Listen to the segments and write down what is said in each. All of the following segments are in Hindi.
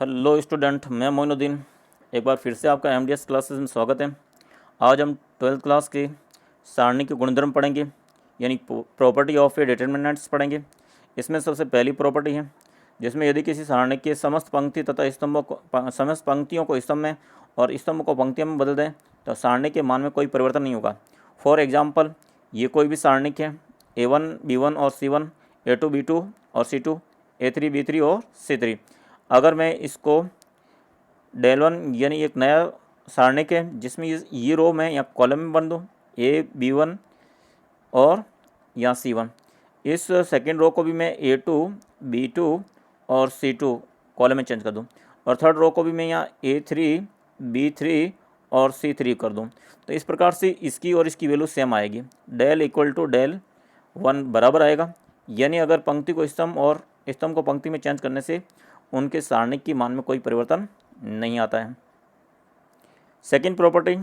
हेलो स्टूडेंट, मैं मोइनुद्दीन एक बार फिर से आपका एमडीएस क्लासेस में स्वागत है। आज हम 12th क्लास के सारणी के गुणधर्म पढ़ेंगे, यानी प्रॉपर्टी ऑफ ए डिटरमिनेंट्स पढ़ेंगे। इसमें सबसे पहली प्रॉपर्टी है जिसमें यदि किसी सारणी के समस्त पंक्ति तथा स्तंभों को समस्त पंक्तियों को स्तंभ में और स्तंभ को पंक्तियों में बदल दें तो सारणी के मान में कोई परिवर्तन नहीं होगा। फॉर एग्जाम्पल, ये कोई भी सारणिक है A1 B1 और C1, A2 B2 और C2, A3 B3 और C3। अगर मैं इसको del1 यानी एक नया सारणिक है जिसमें ये रो में या कॉलम में बन दूँ A B1 और या C1, इस सेकेंड रो को भी मैं A2 B2 और C2 कॉलम में चेंज कर दूँ और थर्ड रो को भी मैं यहाँ A3 B3 और C3 कर दूँ। तो इस प्रकार से इसकी और इसकी वैल्यू सेम आएगी। del इक्वल टू del1 बराबर आएगा, यानी अगर पंक्ति को स्तंभ और स्तंभ को पंक्ति में चेंज करने से उनके सारणिक की मान में कोई परिवर्तन नहीं आता है। सेकेंड प्रॉपर्टी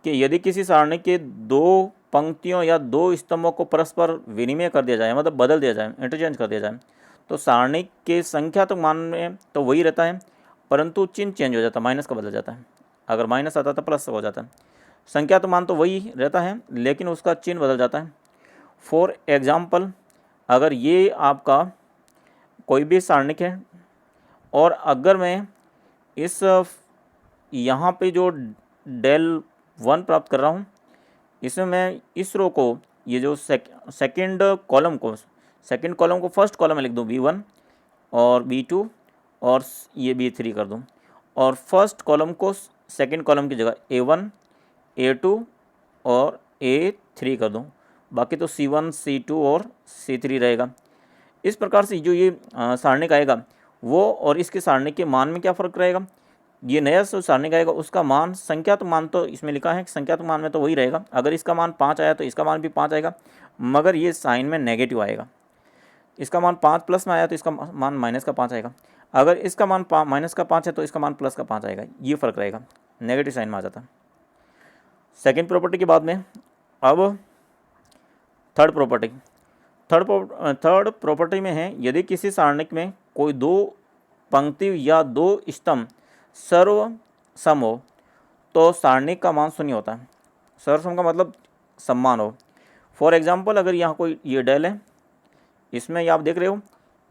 कि यदि किसी सारणी के दो पंक्तियों या दो स्तंभों को परस्पर विनिमय कर दिया जाए, मतलब बदल दिया जाए, इंटरचेंज कर दिया जाए, तो सारणी के संख्यात्मक मान में तो वही रहता है, परंतु चिन्ह चेंज हो जाता है, माइनस का बदल जाता है। अगर माइनस आता तो प्लस हो जाता है। संख्यात्मक मान तो वही रहता है लेकिन उसका चिन्ह बदल जाता है। फॉर एग्जाम्पल, अगर ये आपका कोई भी सारणिक है और अगर मैं इस यहाँ पे जो del1 प्राप्त कर रहा हूँ, इसमें मैं इस रो को, ये जो सेकंड कॉलम को फर्स्ट कॉलम में लिख दूँ B1 और B2 और ये B3 कर दूँ, और फर्स्ट कॉलम को सेकंड कॉलम की जगह A1 A2 और A3 कर दूँ, बाकी तो C1 C2 और C3 रहेगा। इस प्रकार से जो ये सारणिक आएगा वो और इसके सारणिक के मान में क्या फ़र्क रहेगा। ये नया जो सारणिक आएगा उसका मान, संख्यात्मक मान तो इसमें लिखा है, संख्यात्मक मान में तो वही रहेगा। अगर इसका मान 5 आया तो इसका मान भी 5 आएगा, मगर ये साइन में नेगेटिव आएगा। इसका मान 5 प्लस में आया तो इसका मान माइनस का 5 आएगा। अगर इसका मान माइनस का 5 है तो इसका मान प्लस का 5 आएगा। ये फ़र्क रहेगा, नेगेटिव साइन में आ जाता है। सेकेंड प्रॉपर्टी के बाद में अब थर्ड प्रॉपर्टी में है, यदि किसी सारणिक में कोई दो पंक्ति या दो स्तंभ सर्वसम हो तो सारणिक का मान शून्य होता है। सर्वसम का मतलब समान हो। फॉर एग्जाम्पल, अगर यहाँ कोई ये del है, इसमें ये आप देख रहे हो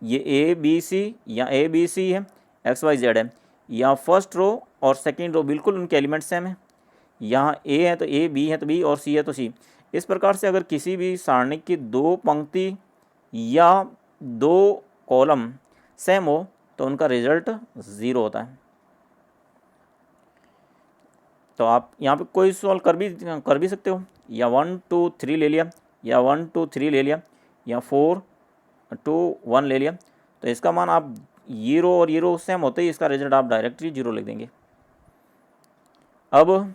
ये ABC या ABC है, XYZ है, यहाँ फर्स्ट रो और सेकेंड रो बिल्कुल उनके एलिमेंट सेम है। यहाँ A है तो A, B है तो B और C है तो C। इस प्रकार से अगर किसी भी सारणिक की दो पंक्ति या दो कॉलम सेम हो तो उनका रिजल्ट 0 होता है। तो आप यहाँ पे कोई सॉल्व कर भी सकते हो, या 1 2 3 ले लिया, या 1 2 3 ले लिया, या 4 2 1 ले लिया, तो इसका मान आप ये रो और ये रो सेम होते ही इसका रिजल्ट आप डायरेक्टली 0 लिख देंगे। अब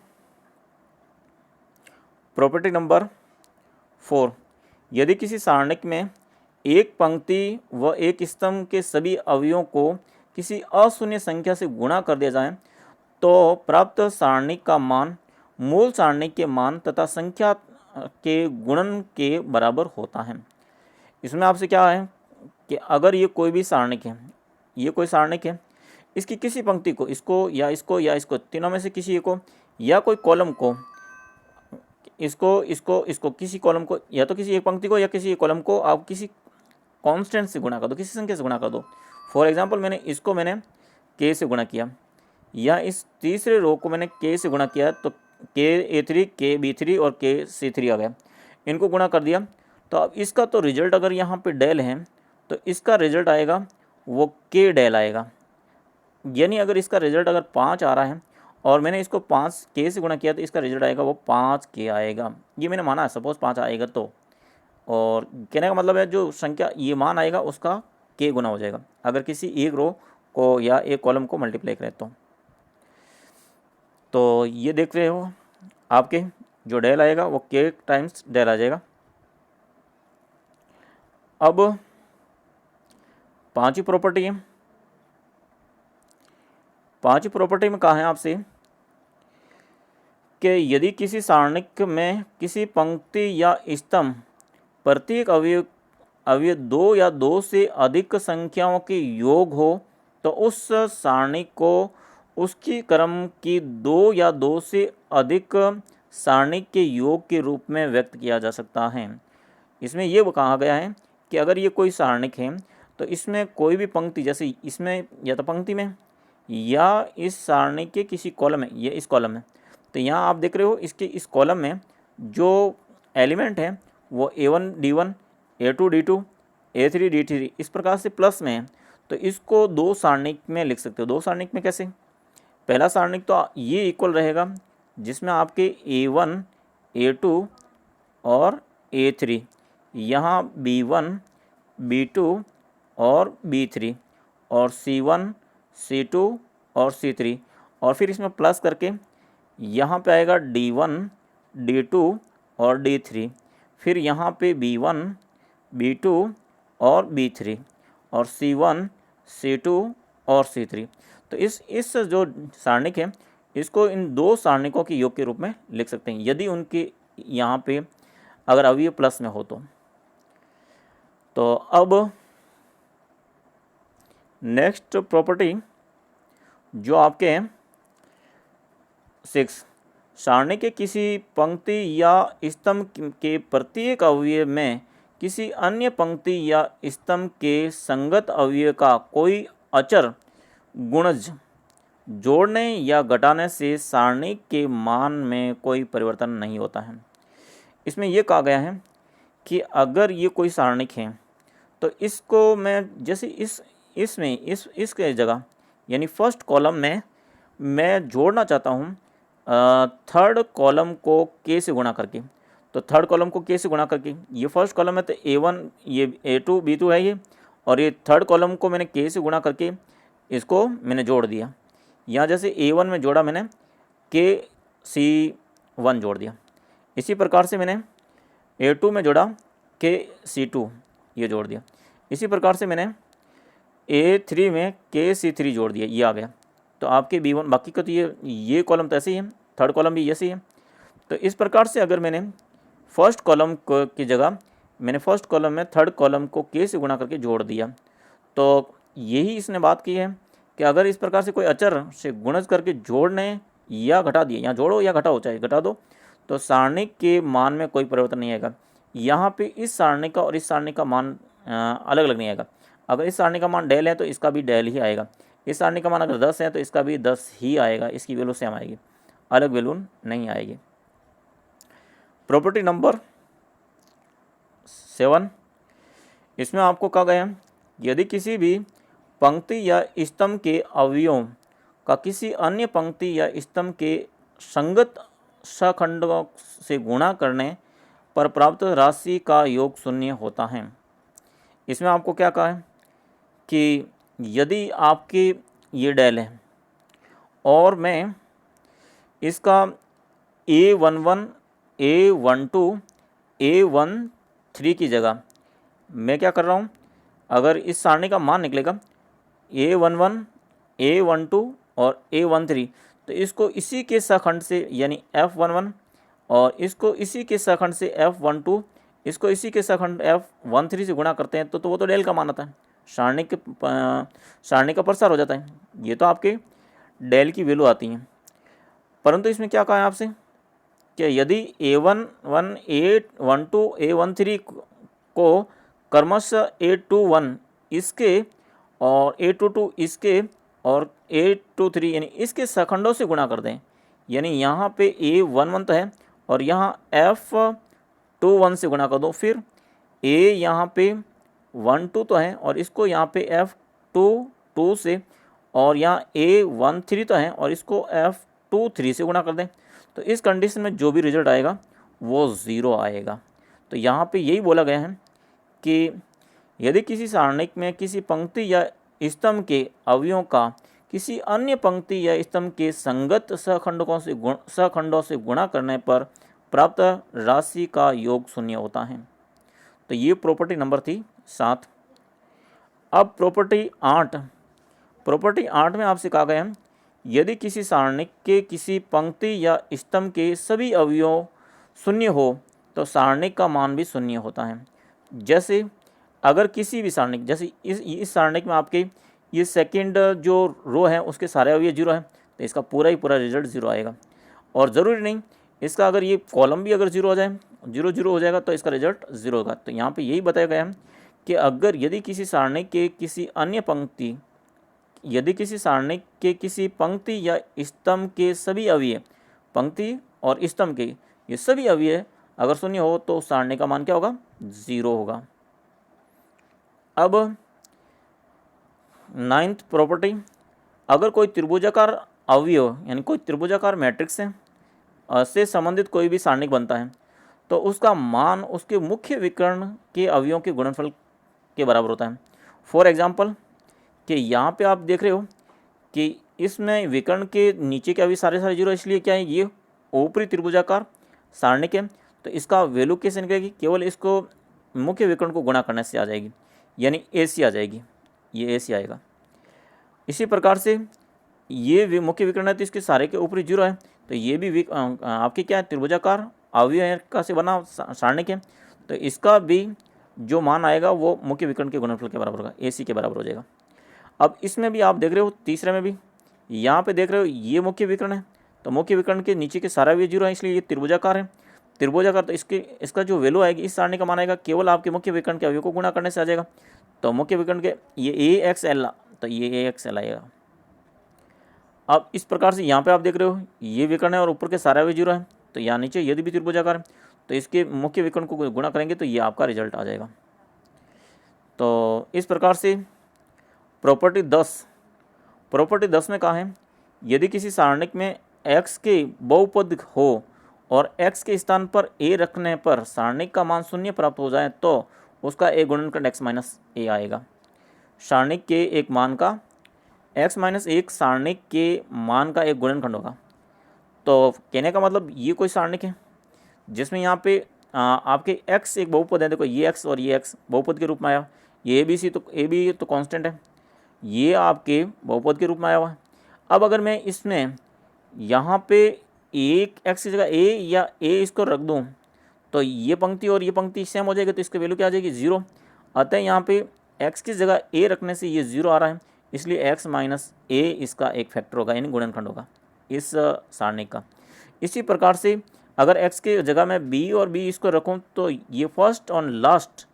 प्रॉपर्टी नंबर 4, यदि किसी सारणिक में एक पंक्ति व एक स्तंभ के सभी अवयवों को किसी अशून्य संख्या से गुणा कर दिया जाए तो प्राप्त सारणिक का मान मूल सारणिक के मान तथा संख्या के गुणन के बराबर होता है। इसमें आपसे क्या है कि अगर ये कोई भी सारणिक है, ये कोई सारणिक है, इसकी किसी पंक्ति को, इसको या इसको या इसको, तीनों में से किसी एक को, या कोई कॉलम को, इसको किसी कॉलम को, या तो किसी एक पंक्ति को या किसी एक कॉलम को आप किसी कांस्टेंट से गुणा कर दो, किसी संख्या से गुणा कर दो। फॉर एग्जांपल, मैंने k से गुणा किया, या इस तीसरे रो को मैंने k से गुणा किया तो KA3 KB3 और KC3 आ गया, इनको गुणा कर दिया। तो अब इसका तो रिजल्ट अगर यहाँ पे del है तो इसका रिजल्ट आएगा वो k del आएगा। यानी अगर इसका रिजल्ट अगर 5 आ रहा है और मैंने इसको 5k से गुणा किया तो इसका रिजल्ट आएगा वो 5k आएगा। ये मैंने माना है, सपोज 5 आएगा तो, और कहने का मतलब है जो संख्या ये मान आएगा उसका k गुना हो जाएगा अगर किसी एक रो को या एक कॉलम को मल्टीप्लाई करें तो ये देख रहे हो आपके जो del आएगा वो k टाइम्स del आ जाएगा। अब पांचवी प्रॉपर्टी है, पांचवी प्रॉपर्टी में कहा है आपसे कि यदि किसी सारणिक में किसी पंक्ति या स्तंभ प्रत्येक अवयव दो या दो से अधिक संख्याओं के योग हो तो उस सारणी को उसकी क्रम की दो या दो से अधिक सारणी के योग के रूप में व्यक्त किया जा सकता है। इसमें ये कहा गया है कि अगर ये कोई सारणिक है तो इसमें कोई भी पंक्ति, जैसे इसमें या तो पंक्ति में या इस सारणी के किसी कॉलम में, ये इस कॉलम में, तो यहाँ आप देख रहे हो इसके इस कॉलम में जो एलिमेंट है वो A1 D1, A2 D2, A3 D3 इस प्रकार से प्लस में है। तो इसको दो सारणिक में लिख सकते हो। दो सारणिक में कैसे? पहला सारणिक तो ये इक्वल रहेगा जिसमें आपके A1, A2 और A3, यहाँ B1, B2 और B3 और C1, C2 और C3, और फिर इसमें प्लस करके यहाँ पे आएगा D1, D2 और D3, फिर यहाँ पे B1, B2 और B3 और C1, C2 और C3। तो इस जो सारणिक है इसको इन दो सारणिकों के योग के रूप में लिख सकते हैं यदि उनके यहाँ पे अगर अवयव प्लस में हो तो अब नेक्स्ट प्रॉपर्टी जो आपके हैं 6, सारणी के किसी पंक्ति या स्तंभ के प्रत्येक अवयव में किसी अन्य पंक्ति या स्तंभ के संगत अवयव का कोई अचर गुणज जोड़ने या घटाने से सारणी के मान में कोई परिवर्तन नहीं होता है। इसमें यह कहा गया है कि अगर ये कोई सारणिक है तो इसको मैं जैसे इसके जगह यानी फर्स्ट कॉलम में मैं जोड़ना चाहता हूँ थर्ड कॉलम को के से गुणा करके। तो थर्ड कॉलम को के से गुणा करके, ये फर्स्ट कॉलम है तो A1 ये A2 B2 है ये, और ये थर्ड कॉलम को मैंने के से गुणा करके इसको मैंने जोड़ दिया। यहाँ जैसे A1 में जोड़ा मैंने के C1 जोड़ दिया, इसी प्रकार से मैंने A2 में जोड़ा के C2 ये जोड़ दिया, इसी प्रकार से मैंने A3 में के C3 जोड़ दिया, ये आ गया। तो आपके B1 बाकी का तो ये कॉलम तो ऐसे ही है, थर्ड कॉलम भी ऐसे ही है। तो इस प्रकार से अगर मैंने फर्स्ट कॉलम की जगह मैंने फर्स्ट कॉलम में थर्ड कॉलम को के से गुणा करके जोड़ दिया, तो यही इसने बात की है कि अगर इस प्रकार से कोई अचर से गुणज करके जोड़ने या घटा दिए, यहाँ जोड़ो या घटाओ चाहे घटा दो, तो सारणी के मान में कोई परिवर्तन नहीं आएगा। यहाँ पे इस सारणी का और इस सारणी का मान अलग अलग नहीं आएगा। अगर इस सारणी का मान डेल है तो इसका भी डेल ही आएगा, इस सारणी का मान अगर 10 है तो इसका भी 10 ही आएगा, इसकी वैल्यू सेम आएगी, अलग वैल्यू नहीं आएगी। प्रॉपर्टी नंबर 7, इसमें आपको कहा गया यदि किसी भी पंक्ति या स्तंभ के अवयवों का किसी अन्य पंक्ति या स्तंभ के संगत सखंडों से गुणा करने पर प्राप्त राशि का योग शून्य होता है। इसमें आपको क्या कहा है कि यदि आपके ये डेल है और मैं इसका A11, A12, A13 की जगह मैं क्या कर रहा हूँ, अगर इस सारणी का मान निकलेगा A11, A12 और A13, तो इसको इसी के सखंड से यानी F11 और इसको इसी के सखंड से F12, इसको इसी के सखंड F13 से गुणा करते हैं तो वो तो डेल का मान आता है, सारणी का प्रसार हो जाता है। ये तो आपके डेल की वैल्यू आती हैं। परंतु इसमें क्या कहा है आपसे कि यदि A11, A12, A13 को क्रमशः A21 इसके और A22 इसके और A23 यानी इसके सखंडों से गुणा कर दें, यानी यहाँ पे A11 तो है और यहाँ F21 से गुणा कर दो, फिर A यहाँ पे 12 तो है और इसको यहाँ पे F22 से, और यहाँ A13 तो है और इसको F23 से गुणा कर दें, तो इस कंडीशन में जो भी रिजल्ट आएगा वो 0 आएगा। तो यहाँ पे यही बोला गया है कि यदि किसी सारणिक में किसी पंक्ति या स्तंभ के अवयवों का किसी अन्य पंक्ति या स्तंभ के संगत सखंडों से गुणा करने पर प्राप्त राशि का योग शून्य होता है। तो ये प्रॉपर्टी नंबर थी 7। अब प्रॉपर्टी 8 में आपसे कहा गया है यदि किसी सारणिक के किसी पंक्ति या स्तंभ के सभी अवयव शून्य हो तो सारणिक का मान भी शून्य होता है। जैसे अगर किसी भी सारणिक, जैसे इस सारणिक में आपके ये सेकंड जो रो है उसके सारे अवयव 0 है, तो इसका पूरा ही पूरा रिजल्ट 0 आएगा। और ज़रूरी नहीं इसका, अगर ये कॉलम भी अगर 0 हो जाए, 0 0 हो जाएगा तो इसका रिजल्ट 0 होगा। तो यहाँ पे यही बताया गया है कि अगर यदि किसी सारणी के किसी अन्य पंक्ति या स्तंभ के सभी अवयव, पंक्ति और स्तंभ के ये सभी अवयव अगर शून्य हो तो सारणी का मान क्या होगा, 0 होगा। अब 9th प्रॉपर्टी, अगर कोई त्रिभुजाकार अवयव यानी कोई त्रिभुजाकार मैट्रिक्स है से संबंधित कोई भी सारणिक बनता है तो उसका मान उसके मुख्य विकर्ण के अवयवों के गुणनफल के बराबर होता है। फॉर एग्जांपल कि यहाँ पे आप देख रहे हो कि इसमें विकर्ण के नीचे के अवयव सारे 0, इसलिए क्या है, ये ऊपरी त्रिभुजाकार सारणिक है। तो इसका वैल्यू कैसे निकलेगी, केवल इसको मुख्य विकर्ण को गुणा करने से आ जाएगी, यानी AC आ जाएगी, ये AC आएगा। इसी प्रकार से ये मुख्य विकर्ण है तो इसके सारे के ऊपरी 0 है, तो ये भी आपकी क्या है, त्रिभुजाकार अवयव का से बना सारणिक है, तो इसका भी जो मान आएगा वो मुख्य विकर्ण के गुणनफल के बराबर होगा, AC के बराबर हो जाएगा। अब इसमें भी आप देख रहे हो, तीसरे में भी यहाँ पे देख रहे हो ये मुख्य विकर्ण है, तो मुख्य विकर्ण के नीचे के सारा अवयव 0 है, इसलिए ये त्रिभुजाकार है। त्रिभुजाकार तो इसका जो वैल्यू आएगी इस सारणी का मान आएगा केवल आपके मुख्य विकर्ण के अवयव को गुणा करने से आ जाएगा। तो मुख्य विकर्ण के ये AXL, तो ये AXL आएगा। अब इस प्रकार से यहाँ पे आप देख रहे हो ये विकर्ण है और ऊपर के सारे अवयव 0 है, तो यहाँ नीचे यदि भी त्रिभुजाकार है तो इसके मुख्य विकर्ण को गुणा करेंगे तो ये आपका रिजल्ट आ जाएगा। तो इस प्रकार से प्रॉपर्टी 10 में कहा है, यदि किसी सारणिक में x के बहुपद हो और x के स्थान पर a रखने पर सारणिक का मान 0 प्राप्त हो जाए तो उसका a गुणनखंड x माइनस a आएगा। सारणिक के एक मान का x माइनस 1 सारणिक के मान का एक गुणनखंड होगा। तो कहने का मतलब ये कोई सारणिक है जिसमें यहाँ पे आपके x एक बहुपद है, देखो ये x और ये x बहुपद के रूप में आया, ये ABC तो a भी तो कांस्टेंट है, ये आपके बहुपद के रूप में आया हुआ है। अब अगर मैं इसमें यहाँ पे एक x की जगह a या a इसको रख दूँ तो ये पंक्ति और ये पंक्ति सेम हो जाएगी, तो इसकी वैल्यू क्या आ जाएगी, 0। अतः यहाँ पे x की जगह a रखने से ये 0 आ रहा है, इसलिए x माइनस a इसका एक फैक्टर होगा, यानी गुणनखंड होगा इस सारणिक का। इसी प्रकार से अगर x के जगह मैं b और b इसको रखूँ तो ये फर्स्ट और लास्ट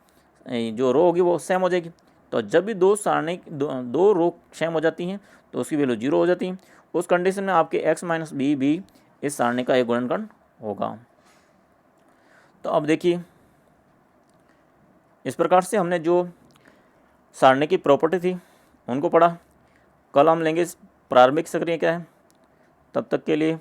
जो रो होगी वो सेम हो जाएगी। तो जब भी दो रो सेम हो जाती हैं तो उसकी वैल्यू 0 हो जाती है, उस कंडीशन में आपके x माइनस बी भी इस सारणी का एक गुणनखंड होगा। तो अब देखिए, इस प्रकार से हमने जो सारणी की प्रॉपर्टी थी उनको पढ़ा। कल हम लेंगे प्रारंभिक सक्रिय क्या है। तब तक के लिए